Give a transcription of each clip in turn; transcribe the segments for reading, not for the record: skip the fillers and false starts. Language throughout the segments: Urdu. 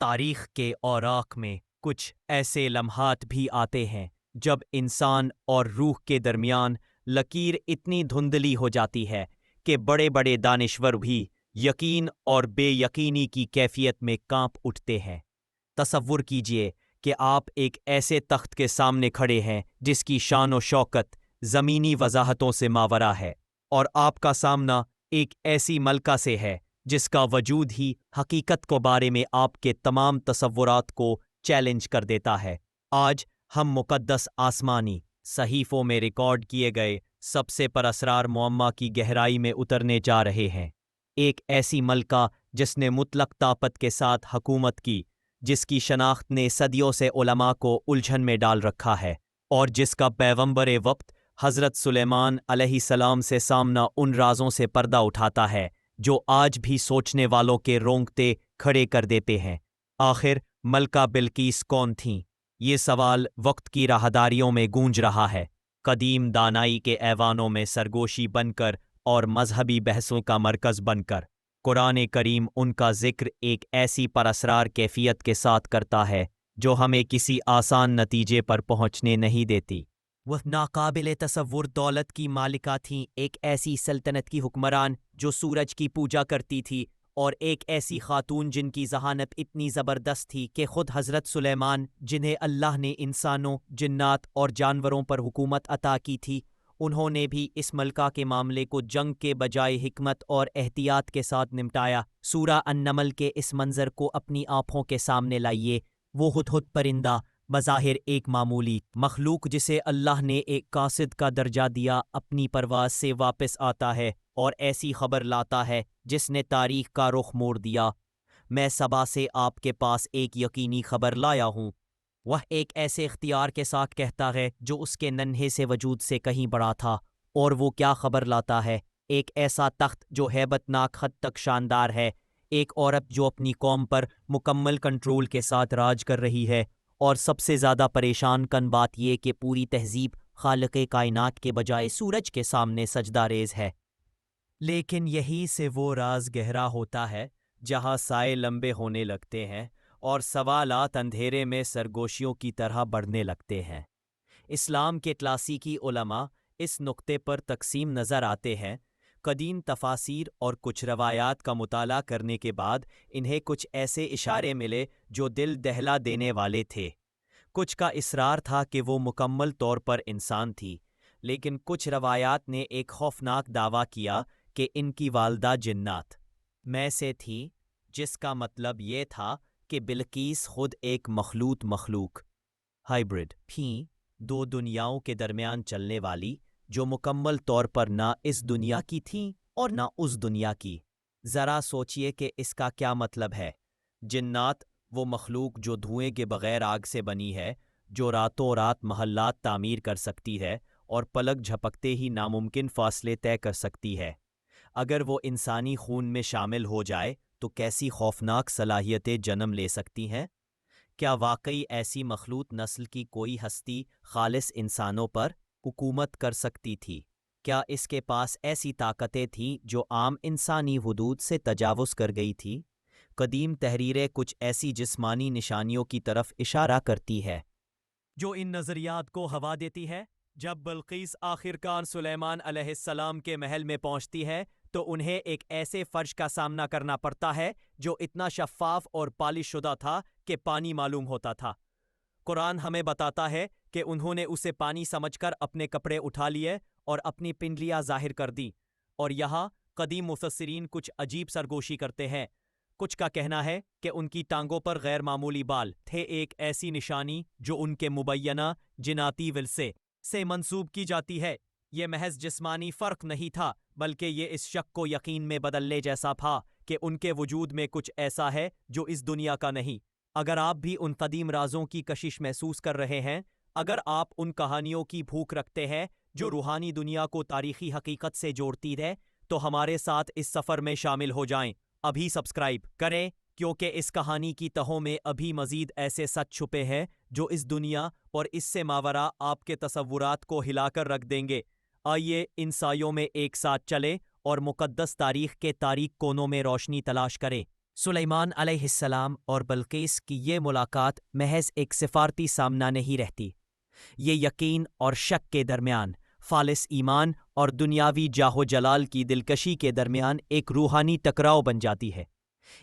تاریخ کے اوراق میں کچھ ایسے لمحات بھی آتے ہیں جب انسان اور روح کے درمیان لکیر اتنی دھندلی ہو جاتی ہے کہ بڑے بڑے دانشور بھی یقین اور بے یقینی کی کیفیت میں کانپ اٹھتے ہیں۔ تصور کیجئے کہ آپ ایک ایسے تخت کے سامنے کھڑے ہیں جس کی شان و شوکت زمینی وضاحتوں سے ماورا ہے، اور آپ کا سامنا ایک ایسی ملکہ سے ہے جس کا وجود ہی حقیقت کو بارے میں آپ کے تمام تصورات کو چیلنج کر دیتا ہے۔ آج ہم مقدس آسمانی صحیفوں میں ریکارڈ کیے گئے سب سے پراسرار معمہ کی گہرائی میں اترنے جا رہے ہیں۔ ایک ایسی ملکہ جس نے مطلق طاقت کے ساتھ حکومت کی، جس کی شناخت نے صدیوں سے علماء کو الجھن میں ڈال رکھا ہے، اور جس کا پیغمبر وقت حضرت سلیمان علیہ السلام سے سامنا ان رازوں سے پردہ اٹھاتا ہے جو آج بھی سوچنے والوں کے رونگٹے کھڑے کر دیتے ہیں۔ آخر ملکہ بلقیس کون تھیں؟ یہ سوال وقت کی راہداریوں میں گونج رہا ہے، قدیم دانائی کے ایوانوں میں سرگوشی بن کر اور مذہبی بحثوں کا مرکز بن کر۔ قرآن کریم ان کا ذکر ایک ایسی پراسرار کیفیت کے ساتھ کرتا ہے جو ہمیں کسی آسان نتیجے پر پہنچنے نہیں دیتی۔ وہ ناقابل تصور دولت کی مالکہ تھیں، ایک ایسی سلطنت کی حکمران جو سورج کی پوجا کرتی تھی، اور ایک ایسی خاتون جن کی ذہانت اتنی زبردست تھی کہ خود حضرت سلیمان، جنہیں اللہ نے انسانوں، جنات اور جانوروں پر حکومت عطا کی تھی، انہوں نے بھی اس ملکہ کے معاملے کو جنگ کے بجائے حکمت اور احتیاط کے ساتھ نمٹایا۔ سورہ النمل کے اس منظر کو اپنی آنکھوں کے سامنے لائیے۔ وہ ہدہد پرندہ، بظاہر ایک معمولی مخلوق جسے اللہ نے ایک قاصد کا درجہ دیا، اپنی پرواز سے واپس آتا ہے اور ایسی خبر لاتا ہے جس نے تاریخ کا رخ موڑ دیا۔ میں سبا سے آپ کے پاس ایک یقینی خبر لایا ہوں۔ وہ ایک ایسے اختیار کے ساتھ کہتا ہے جو اس کے ننھے سے وجود سے کہیں بڑا تھا، اور وہ کیا خبر لاتا ہے؟ ایک ایسا تخت جو ہیبت ناک حد تک شاندار ہے، ایک عورت جو اپنی قوم پر مکمل کنٹرول کے ساتھ راج کر رہی ہے، اور سب سے زیادہ پریشان کن بات یہ کہ پوری تہذیب خالق کائنات کے بجائے سورج کے سامنے سجدہ ریز ہے۔ لیکن یہی سے وہ راز گہرا ہوتا ہے جہاں سائے لمبے ہونے لگتے ہیں اور سوالات اندھیرے میں سرگوشیوں کی طرح بڑھنے لگتے ہیں۔ اسلام کے کلاسیکی علماء اس نقطے پر تقسیم نظر آتے ہیں۔ قدیم تفاسیر اور کچھ روایات کا مطالعہ کرنے کے بعد انہیں کچھ ایسے اشارے ملے جو دل دہلا دینے والے تھے۔ کچھ کا اصرار تھا کہ وہ مکمل طور پر انسان تھی، لیکن کچھ روایات نے ایک خوفناک دعویٰ کیا کہ ان کی والدہ جنات میں سے تھی، جس کا مطلب یہ تھا کہ بلقیس خود ایک مخلوق ہائبرڈ تھیں، دو دنیاؤں کے درمیان چلنے والی، جو مکمل طور پر نہ اس دنیا کی تھیں اور نہ اس دنیا کی۔ ذرا سوچئے کہ اس کا کیا مطلب ہے۔ جنات وہ مخلوق جو دھوئیں کے بغیر آگ سے بنی ہے، جو راتوں رات محلات تعمیر کر سکتی ہے اور پلک جھپکتے ہی ناممکن فاصلے طے کر سکتی ہے۔ اگر وہ انسانی خون میں شامل ہو جائے تو کیسی خوفناک صلاحیتیں جنم لے سکتی ہیں؟ کیا واقعی ایسی مخلوط نسل کی کوئی ہستی خالص انسانوں پر حکومت کر سکتی تھی؟ کیا اس کے پاس ایسی طاقتیں تھیں جو عام انسانی حدود سے تجاوز کر گئی تھی؟ قدیم تحریریں کچھ ایسی جسمانی نشانیوں کی طرف اشارہ کرتی ہے جو ان نظریات کو ہوا دیتی ہے۔ جب بلقیس آخر کار سلیمان علیہ السلام کے محل میں پہنچتی ہے تو انہیں ایک ایسے فرش کا سامنا کرنا پڑتا ہے جو اتنا شفاف اور پالش شدہ تھا کہ پانی معلوم ہوتا تھا۔ قرآن ہمیں بتاتا ہے کہ انہوں نے اسے پانی سمجھ کر اپنے کپڑے اٹھا لیے اور اپنی پنڈلیاں ظاہر کر دیں، اور یہاں قدیم مفسرین کچھ عجیب سرگوشی کرتے ہیں۔ کچھ کا کہنا ہے کہ ان کی ٹانگوں پر غیر معمولی بال تھے، ایک ایسی نشانی جو ان کے مبینہ جناتی ورثے سے منسوب کی جاتی ہے۔ یہ محض جسمانی فرق نہیں تھا، بلکہ یہ اس شک کو یقین میں بدلنے جیسا تھا کہ ان کے وجود میں کچھ ایسا ہے جو اس دنیا کا نہیں۔ اگر آپ بھی ان قدیم رازوں کی کشش محسوس کر رہے ہیں، اگر آپ ان کہانیوں کی بھوک رکھتے ہیں جو روحانی دنیا کو تاریخی حقیقت سے جوڑتی ہے، تو ہمارے ساتھ اس سفر میں شامل ہو جائیں۔ ابھی سبسکرائب کریں، کیونکہ اس کہانی کی تہوں میں ابھی مزید ایسے سچ چھپے ہیں جو اس دنیا اور اس سے ماورا آپ کے تصورات کو ہلا کر رکھ دیں گے۔ آئیے ان سایوں میں ایک ساتھ چلیں اور مقدس تاریخ کے تاریک کونوں میں روشنی تلاش کریں۔ سلیمان علیہ السلام اور بلقیس کی یہ ملاقات محض ایک سفارتی سامنا نہیں رہتی، یہ یقین اور شک کے درمیان، خالص ایمان اور دنیاوی جاہ و جلال کی دلکشی کے درمیان ایک روحانی ٹکراؤ بن جاتی ہے۔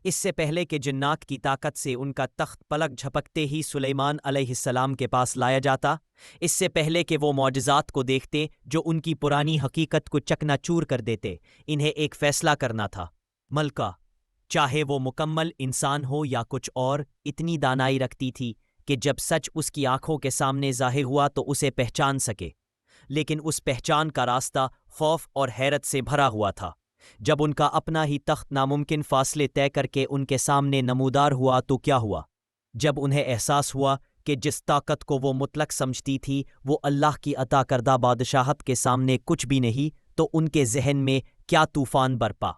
اس سے پہلے کہ جنات کی طاقت سے ان کا تخت پلک جھپکتے ہی سلیمان علیہ السلام کے پاس لایا جاتا، اس سے پہلے کہ وہ معجزات کو دیکھتے جو ان کی پرانی حقیقت کو چکنا چور کر دیتے، انہیں ایک فیصلہ کرنا تھا۔ ملکہ، چاہے وہ مکمل انسان ہو یا کچھ اور، اتنی دانائی رکھتی تھی کہ جب سچ اس کی آنکھوں کے سامنے ظاہر ہوا تو اسے پہچان سکے، لیکن اس پہچان کا راستہ خوف اور حیرت سے بھرا ہوا تھا۔ جب ان کا اپنا ہی تخت ناممکن فاصلے طے کر کے ان کے سامنے نمودار ہوا تو کیا ہوا؟ جب انہیں احساس ہوا کہ جس طاقت کو وہ مطلق سمجھتی تھی وہ اللہ کی عطا کردہ بادشاہت کے سامنے کچھ بھی نہیں، تو ان کے ذہن میں کیا طوفان برپا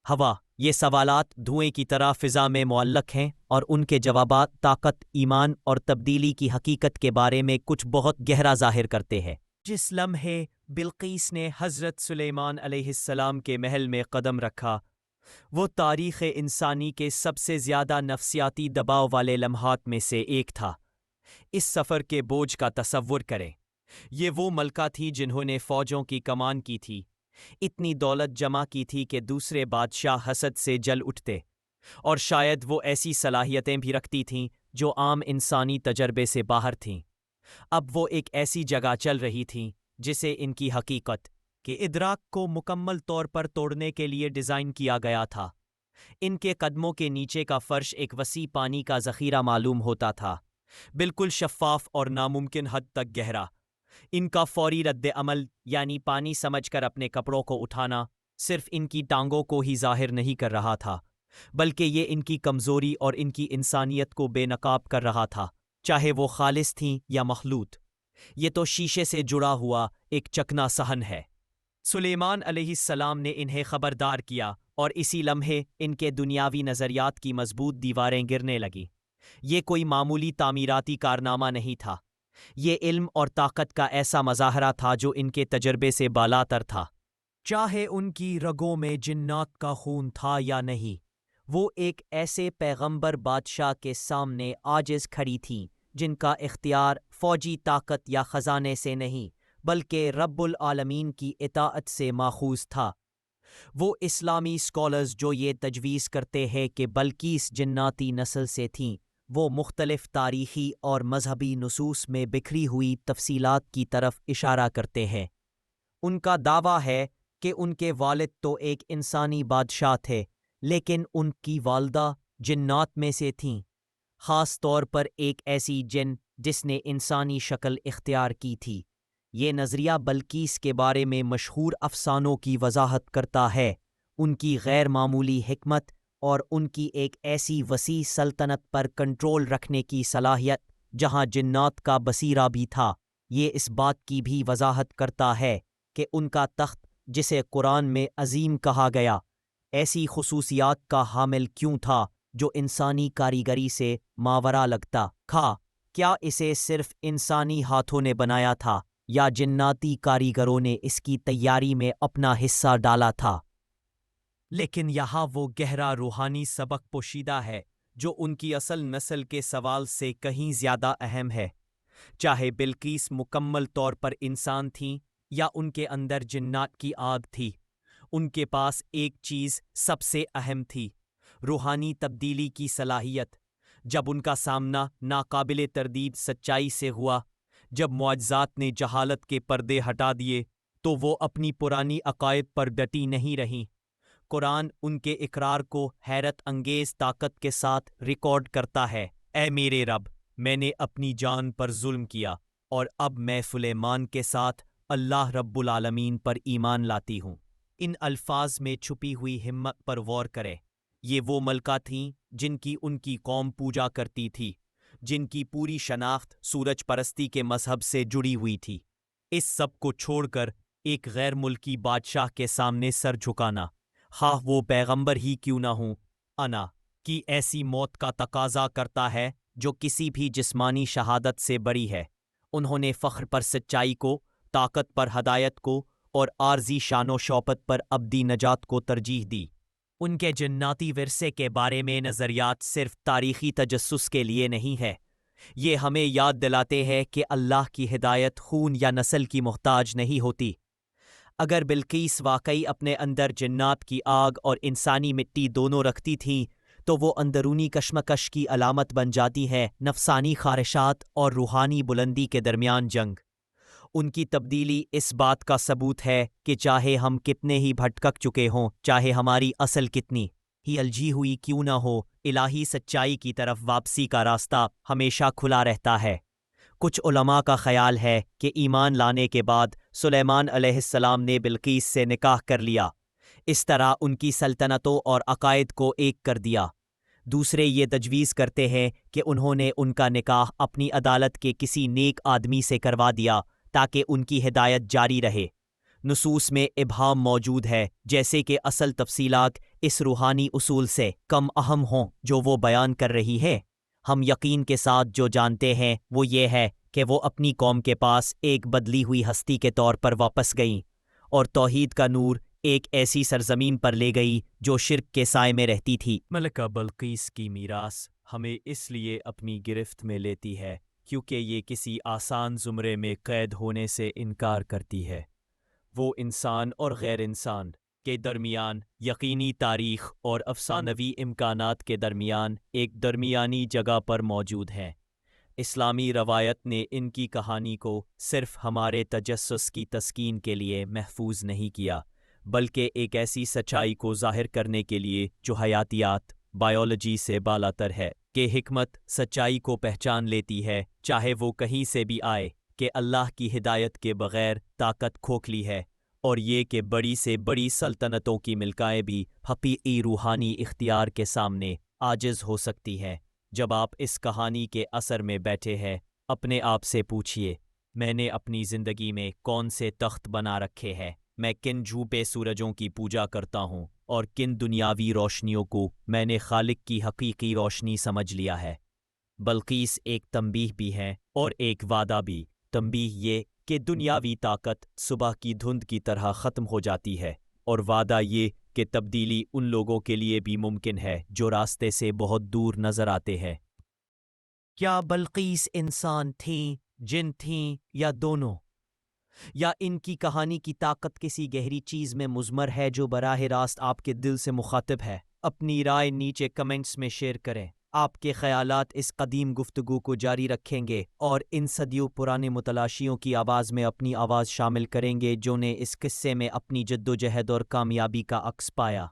ہوا۔ یہ سوالات دھوئیں کی طرح فضا میں معلق ہیں، اور ان کے جوابات طاقت، ایمان اور تبدیلی کی حقیقت کے بارے میں کچھ بہت گہرا ظاہر کرتے ہیں۔ جس لمحے بلقیس نے حضرت سلیمان علیہ السلام کے محل میں قدم رکھا، وہ تاریخ انسانی کے سب سے زیادہ نفسیاتی دباؤ والے لمحات میں سے ایک تھا۔ اس سفر کے بوجھ کا تصور کریں۔ یہ وہ ملکہ تھی جنہوں نے فوجوں کی کمان کی تھی، اتنی دولت جمع کی تھی کہ دوسرے بادشاہ حسد سے جل اٹھتے، اور شاید وہ ایسی صلاحیتیں بھی رکھتی تھیں جو عام انسانی تجربے سے باہر تھیں۔ اب وہ ایک ایسی جگہ چل رہی تھیں جسے ان کی حقیقت کے ادراک کو مکمل طور پر توڑنے کے لیے ڈیزائن کیا گیا تھا۔ ان کے قدموں کے نیچے کا فرش ایک وسیع پانی کا ذخیرہ معلوم ہوتا تھا، بالکل شفاف اور ناممکن حد تک گہرا۔ ان کا فوری رد عمل، یعنی پانی سمجھ کر اپنے کپڑوں کو اٹھانا، صرف ان کی ٹانگوں کو ہی ظاہر نہیں کر رہا تھا، بلکہ یہ ان کی کمزوری اور ان کی انسانیت کو بے نقاب کر رہا تھا، چاہے وہ خالص تھیں یا مخلوط۔ یہ تو شیشے سے جڑا ہوا ایک چکنا صحن ہے۔ سلیمان علیہ السلام نے انہیں خبردار کیا، اور اسی لمحے ان کے دنیاوی نظریات کی مضبوط دیواریں گرنے لگیں۔ یہ کوئی معمولی تعمیراتی کارنامہ نہیں تھا، یہ علم اور طاقت کا ایسا مظاہرہ تھا جو ان کے تجربے سے بالاتر تھا۔ چاہے ان کی رگوں میں جنات کا خون تھا یا نہیں، وہ ایک ایسے پیغمبر بادشاہ کے سامنے عاجز کھڑی تھیں جن کا اختیار فوجی طاقت یا خزانے سے نہیں بلکہ رب العالمین کی اطاعت سے ماخوذ تھا۔ وہ اسلامی اسکالرز جو یہ تجویز کرتے ہیں کہ بلقیس جناتی نسل سے تھیں، وہ مختلف تاریخی اور مذہبی نصوص میں بکھری ہوئی تفصیلات کی طرف اشارہ کرتے ہیں۔ ان کا دعویٰ ہے کہ ان کے والد تو ایک انسانی بادشاہ تھے، لیکن ان کی والدہ جنات میں سے تھیں، خاص طور پر ایک ایسی جن جس نے انسانی شکل اختیار کی تھی۔ یہ نظریہ بلقیس کے بارے میں مشہور افسانوں کی وضاحت کرتا ہے، ان کی غیر معمولی حکمت اور ان کی ایک ایسی وسیع سلطنت پر کنٹرول رکھنے کی صلاحیت جہاں جنات کا بصیرہ بھی تھا۔ یہ اس بات کی بھی وضاحت کرتا ہے کہ ان کا تخت، جسے قرآن میں عظیم کہا گیا، ایسی خصوصیات کا حامل کیوں تھا جو انسانی کاریگری سے ماورا لگتا تھا۔ کیا اسے صرف انسانی ہاتھوں نے بنایا تھا یا جناتی کاریگروں نے اس کی تیاری میں اپنا حصہ ڈالا تھا؟ لیکن یہاں وہ گہرا روحانی سبق پوشیدہ ہے جو ان کی اصل نسل کے سوال سے کہیں زیادہ اہم ہے۔ چاہے بلقیس مکمل طور پر انسان تھیں یا ان کے اندر جنات کی آگ تھی، ان کے پاس ایک چیز سب سے اہم تھی: روحانی تبدیلی کی صلاحیت۔ جب ان کا سامنا ناقابل تردید سچائی سے ہوا، جب معجزات نے جہالت کے پردے ہٹا دیے، تو وہ اپنی پرانی عقائد پر ڈٹی نہیں رہیں۔ قرآن ان کے اقرار کو حیرت انگیز طاقت کے ساتھ ریکارڈ کرتا ہے: اے میرے رب، میں نے اپنی جان پر ظلم کیا، اور اب میں سلیمان کے ساتھ اللہ رب العالمین پر ایمان لاتی ہوں۔ ان الفاظ میں چھپی ہوئی ہمت پر غور کریں۔ یہ وہ ملکہ تھیں جن کی ان کی قوم پوجا کرتی تھی، جن کی پوری شناخت سورج پرستی کے مذہب سے جڑی ہوئی تھی۔ اس سب کو چھوڑ کر ایک غیر ملکی بادشاہ کے سامنے سر جھکانا، خواہ وہ پیغمبر ہی کیوں نہ ہوں، انا کی ایسی موت کا تقاضا کرتا ہے جو کسی بھی جسمانی شہادت سے بڑی ہے۔ انہوں نے فخر پر سچائی کو، طاقت پر ہدایت کو، اور عارضی شان و شوکت پر ابدی نجات کو ترجیح دی۔ ان کے جناتی ورثے کے بارے میں نظریات صرف تاریخی تجسس کے لیے نہیں ہے، یہ ہمیں یاد دلاتے ہیں کہ اللہ کی ہدایت خون یا نسل کی محتاج نہیں ہوتی۔ اگر بلقیس واقعی اپنے اندر جنات کی آگ اور انسانی مٹی دونوں رکھتی تھیں تو وہ اندرونی کشمکش کی علامت بن جاتی ہے، نفسانی خواہشات اور روحانی بلندی کے درمیان جنگ۔ ان کی تبدیلی اس بات کا ثبوت ہے کہ چاہے ہم کتنے ہی بھٹک چکے ہوں، چاہے ہماری اصل کتنی ہی الجھی ہوئی کیوں نہ ہو، الہی سچائی کی طرف واپسی کا راستہ ہمیشہ کھلا رہتا ہے۔ کچھ علماء کا خیال ہے کہ ایمان لانے کے بعد سلیمان علیہ السلام نے بلقیس سے نکاح کر لیا، اس طرح ان کی سلطنتوں اور عقائد کو ایک کر دیا۔ دوسرے یہ تجویز کرتے ہیں کہ انہوں نے ان کا نکاح اپنی عدالت کے کسی نیک آدمی سے کروا دیا تاکہ ان کی ہدایت جاری رہے۔ نصوص میں ابہام موجود ہے، جیسے کہ اصل تفصیلات اس روحانی اصول سے کم اہم ہوں جو وہ بیان کر رہی ہے۔ ہم یقین کے ساتھ جو جانتے ہیں وہ یہ ہے کہ وہ اپنی قوم کے پاس ایک بدلی ہوئی ہستی کے طور پر واپس گئیں اور توحید کا نور ایک ایسی سرزمین پر لے گئی جو شرک کے سائے میں رہتی تھی۔ ملکہ بلقیس کی میراث ہمیں اس لیے اپنی گرفت میں لیتی ہے کیونکہ یہ کسی آسان زمرے میں قید ہونے سے انکار کرتی ہے۔ وہ انسان اور غیر انسان کے درمیان، یقینی تاریخ اور افسانوی امکانات کے درمیان ایک درمیانی جگہ پر موجود ہے۔ اسلامی روایت نے ان کی کہانی کو صرف ہمارے تجسس کی تسکین کے لیے محفوظ نہیں کیا، بلکہ ایک ایسی سچائی کو ظاہر کرنے کے لیے جو حیاتیات، بائیولوجی سے بالاتر ہے، کہ حکمت سچائی کو پہچان لیتی ہے چاہے وہ کہیں سے بھی آئے، کہ اللہ کی ہدایت کے بغیر طاقت کھوکھلی ہے، اور یہ کہ بڑی سے بڑی سلطنتوں کی ملکائیں بھی حقیقی روحانی اختیار کے سامنے عاجز ہو سکتی ہیں۔ جب آپ اس کہانی کے اثر میں بیٹھے ہیں، اپنے آپ سے پوچھئے، میں نے اپنی زندگی میں کون سے تخت بنا رکھے ہیں؟ میں کن جھوٹے سورجوں کی پوجا کرتا ہوں اور کن دنیاوی روشنیوں کو میں نے خالق کی حقیقی روشنی سمجھ لیا ہے؟ بلقیس ایک تنبیہ بھی ہے اور ایک وعدہ بھی۔ تنبیہ یہ کہ دنیاوی طاقت صبح کی دھند کی طرح ختم ہو جاتی ہے، اور وعدہ یہ کہ تبدیلی ان لوگوں کے لیے بھی ممکن ہے جو راستے سے بہت دور نظر آتے ہیں۔ کیا بلقیس انسان تھیں، جن تھیں، یا دونوں؟ یا ان کی کہانی کی طاقت کسی گہری چیز میں مضمر ہے جو براہ راست آپ کے دل سے مخاطب ہے؟ اپنی رائے نیچے کمنٹس میں شیئر کریں۔ آپ کے خیالات اس قدیم گفتگو کو جاری رکھیں گے اور ان صدیوں پرانے متلاشیوں کی آواز میں اپنی آواز شامل کریں گے جو نے اس قصے میں اپنی جدوجہد اور کامیابی کا عکس پایا۔